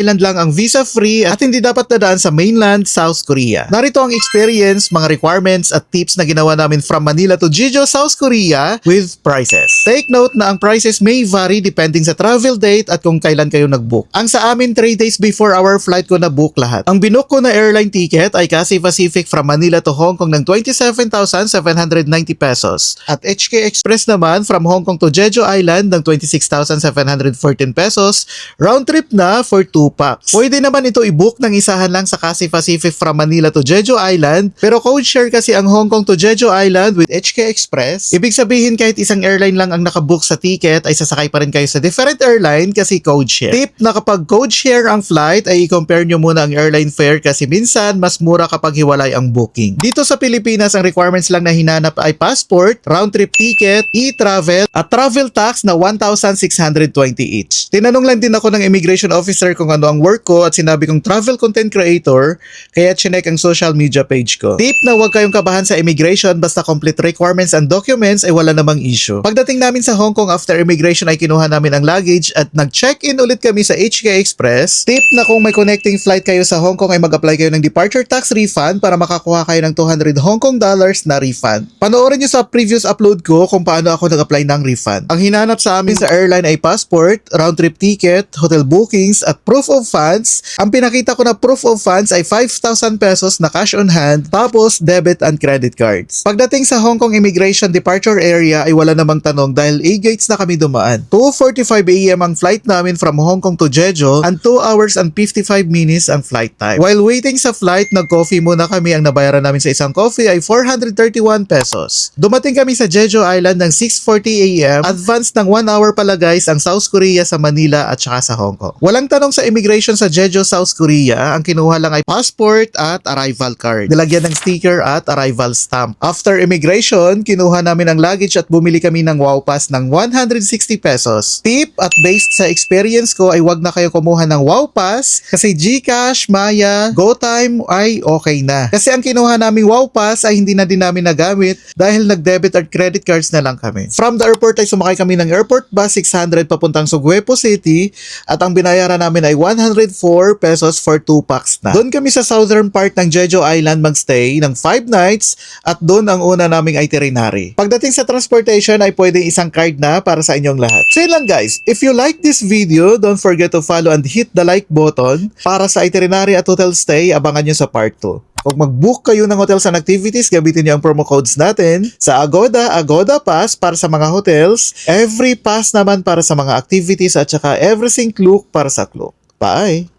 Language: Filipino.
Island lang ang visa-free at hindi dapat dadaan sa mainland South Korea. Narito ang experience, mga requirements at tips na ginawa namin from Manila to Jeju, South Korea with prices. Take note na ang prices may vary depending sa travel date at kung kailan kayo nag-book. Ang sa amin 3 days before our flight ko na-book lahat. Ang binook ko na airline ticket ay Cathay Pacific from Manila to Hong Kong ng 27,790 pesos. At HK Express naman from Hong Kong to Jeju Island ng 26,714 pesos. Round trip na for 2 packs. Pwede naman ito i-book ng isahan lang sa Cathay Pacific from Manila to Jeju Island, pero code share kasi ang Hong Kong to Jeju Island with HK Express. Ibig sabihin kahit isang airline lang ang nakabook sa ticket ay sasakay pa rin kayo sa different airline kasi code share. Tip na kapag code share ang flight ay i-compare nyo muna ang airline fare kasi minsan mas mura kapag hiwalay ang booking. Dito sa Pilipinas ang requirements lang na hinanap ay passport, round trip ticket, e-travel at travel tax na 1,620 each. Tinanong lang din ako ng immigration officer kung ano ang work ko at sinabi kong travel content creator kaya chinek ang social media page ko. Tip na huwag kayong kabahan sa immigration basta complete requirements and documents ay wala namang issue. Pagdating namin sa Hong Kong after immigration ay kinuha namin ang luggage at nag-check-in ulit kami sa HK Express. Tip na kung may connecting flight kayo sa Hong Kong ay mag-apply kayo ng departure tax refund para makakuha kayo ng 200 Hong Kong dollars na refund. Panoorin nyo sa previous upload ko kung paano ako nag-apply ng refund. Ang hinanap sa amin sa airline ay passport, round trip ticket, hotel bookings at proof of funds. Ang pinakita ko na proof of funds ay 5,000 pesos na cash on hand tapos debit and credit cards. Pagdating sa Hong Kong Immigration Departure Area ay wala namang tanong dahil A-gates na kami dumaan. 2:45 AM ang flight namin from Hong Kong to Jeju and 2 hours and 55 minutes ang flight time. While waiting sa flight, nag-coffee muna kami. Ang nabayaran namin sa isang coffee ay 431 pesos. Dumating kami sa Jeju Island ng 6:40 AM. Advance ng 1 hour pala guys ang South Korea sa Manila at saka sa Hong Kong. Walang tanong sa immigration sa Jeju, South Korea. Ang kinuha lang ay passport at arrival card. Nilagyan ng sticker at arrival stamp. After immigration, kinuha namin ang luggage at bumili kami ng Wow Pass ng 160 pesos. Tip at based sa experience ko ay wag na kayo kumuha ng Wow Pass kasi GCash, Maya, GoTime ay okay na. Kasi ang kinuha naming Wow Pass ay hindi na din namin nagamit dahil nag-debit at credit cards na lang kami. From the airport ay sumakay kami ng airport bus 600 papuntang Suguepo City at ang binayaran namin ay 104 pesos for 2 packs na. Doon kami sa southern part ng Jeju Island magstay ng 5 nights at doon ang una naming itinerary. Pagdating sa transportation ay pwedeng isang card na para sa inyong lahat. So yun lang guys, if you like this video, don't forget to follow and hit the like button. Para sa itinerary at hotel stay, abangan nyo sa part 2. Kung mag-book kayo ng hotels and activities, gamitin niyo ang promo codes natin. Sa Agoda, Agoda Pass para sa mga hotels, Every Pass naman para sa mga activities at saka Everything Klook para sa Klook. Bye!